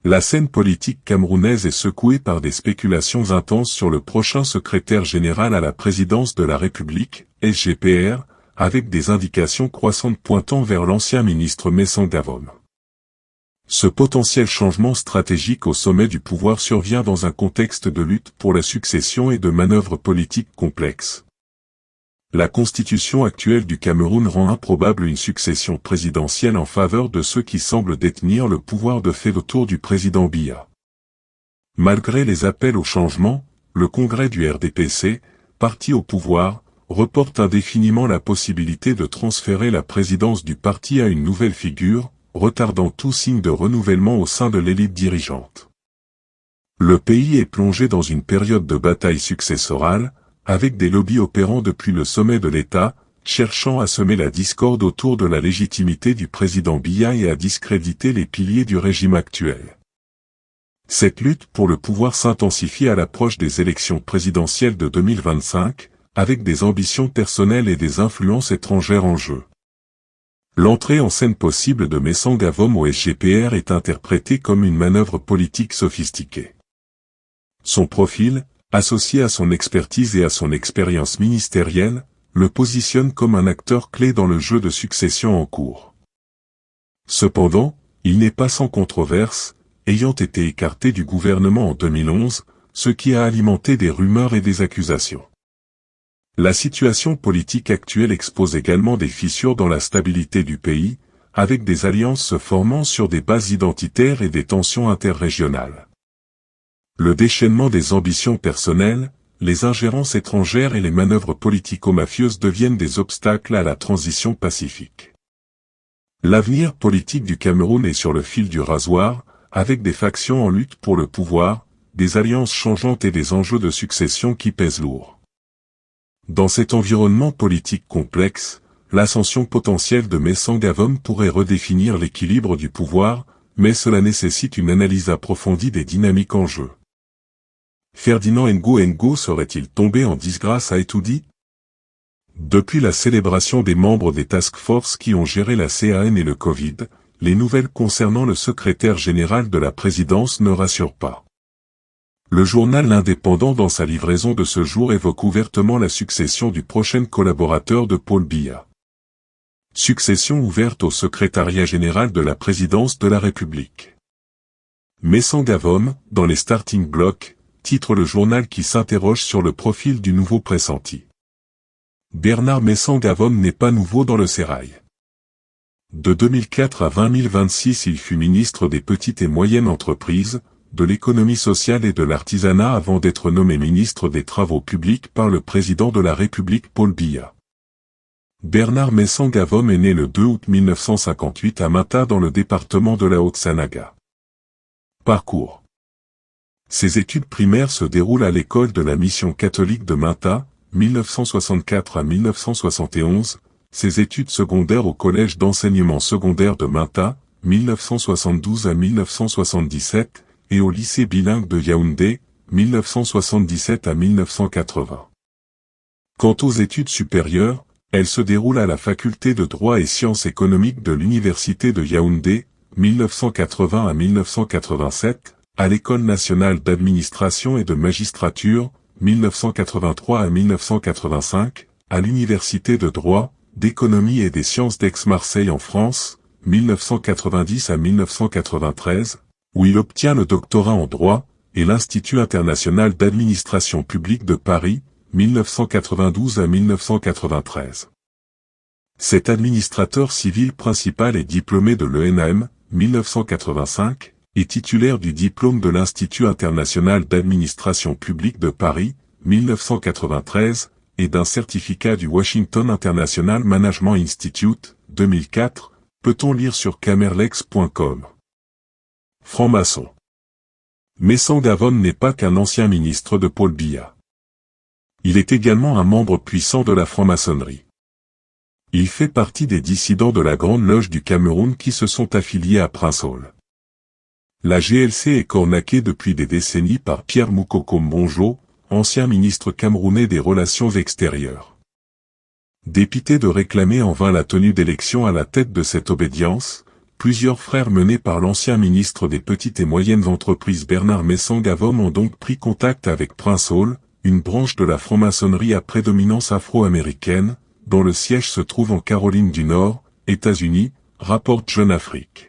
La scène politique camerounaise est secouée par des spéculations intenses sur le prochain secrétaire général à la présidence de la République, SGPR, avec des indications croissantes pointant vers l'ancien ministre Messang Davom. Ce potentiel changement stratégique au sommet du pouvoir survient dans un contexte de lutte pour la succession et de manœuvres politiques complexes. La constitution actuelle du Cameroun rend improbable une succession présidentielle en faveur de ceux qui semblent détenir le pouvoir de fait autour du président Biya. Malgré les appels au changement, le congrès du RDPC, parti au pouvoir, reporte indéfiniment la possibilité de transférer la présidence du parti à une nouvelle figure, retardant tout signe de renouvellement au sein de l'élite dirigeante. Le pays est plongé dans une période de bataille successorale, avec des lobbies opérant depuis le sommet de l'État, cherchant à semer la discorde autour de la légitimité du président Biya et à discréditer les piliers du régime actuel. Cette lutte pour le pouvoir s'intensifie à l'approche des élections présidentielles de 2025, avec des ambitions personnelles et des influences étrangères en jeu. L'entrée en scène possible de Messang Davom au SGPR est interprétée comme une manœuvre politique sophistiquée. Son profil, associé à son expertise et à son expérience ministérielle, le positionne comme un acteur clé dans le jeu de succession en cours. Cependant, il n'est pas sans controverse, ayant été écarté du gouvernement en 2011, ce qui a alimenté des rumeurs et des accusations. La situation politique actuelle expose également des fissures dans la stabilité du pays, avec des alliances se formant sur des bases identitaires et des tensions interrégionales. Le déchaînement des ambitions personnelles, les ingérences étrangères et les manœuvres politico-mafieuses deviennent des obstacles à la transition pacifique. L'avenir politique du Cameroun est sur le fil du rasoir, avec des factions en lutte pour le pouvoir, des alliances changeantes et des enjeux de succession qui pèsent lourd. Dans cet environnement politique complexe, l'ascension potentielle de Messang Davom pourrait redéfinir l'équilibre du pouvoir, mais cela nécessite une analyse approfondie des dynamiques en jeu. Ferdinand Ngo serait-il tombé en disgrâce à Etoudi? Depuis la célébration des membres des task force qui ont géré la CAN et le Covid, les nouvelles concernant le secrétaire général de la présidence ne rassurent pas. Le journal L'Indépendant dans sa livraison de ce jour évoque ouvertement la succession du prochain collaborateur de Paul Biya. Succession ouverte au secrétariat général de la présidence de la République. Messang Davom, dans les starting blocks, titre le journal qui s'interroge sur le profil du nouveau pressenti. Bernard Messang Davom n'est pas nouveau dans le sérail. De 2004 à 2026 il fut ministre des petites et moyennes entreprises, de l'économie sociale et de l'artisanat avant d'être nommé ministre des Travaux publics par le président de la République Paul Biya. Bernard Messang Davom est né le 2 août 1958 à Mata dans le département de la Haute-Sanaga. Parcours. Ses études primaires se déroulent à l'école de la mission catholique de Mata, 1964 à 1971, ses études secondaires au collège d'enseignement secondaire de Mata, 1972 à 1977, et au lycée bilingue de Yaoundé, 1977 à 1980. Quant aux études supérieures, elles se déroulent à la faculté de droit et sciences économiques de l'université de Yaoundé, 1980 à 1987, à l'école nationale d'administration et de magistrature, 1983 à 1985, à l'université de droit, d'économie et des sciences d'Aix-Marseille en France, 1990 à 1993, où il obtient le doctorat en droit, et l'Institut international d'administration publique de Paris, 1992 à 1993. Cet administrateur civil principal est diplômé de l'ENAM, 1985, et titulaire du diplôme de l'Institut international d'administration publique de Paris, 1993, et d'un certificat du Washington International Management Institute, 2004, peut-on lire sur camerlex.com. Franc-maçon. Messang Davom n'est pas qu'un ancien ministre de Paul Biya. Il est également un membre puissant de la franc-maçonnerie. Il fait partie des dissidents de la Grande Loge du Cameroun qui se sont affiliés à Prince Hall. La GLC est cornaquée depuis des décennies par Pierre Moukoko Mbonjo, ancien ministre camerounais des Relations extérieures. Dépité de réclamer en vain la tenue d'élections à la tête de cette obédience, Plusieurs frères menés par l'ancien ministre des Petites et Moyennes Entreprises Bernard Messang-Avom ont donc pris contact avec Prince Hall, une branche de la franc-maçonnerie à prédominance afro-américaine, dont le siège se trouve en Caroline du Nord, États-Unis, rapporte Jeune Afrique.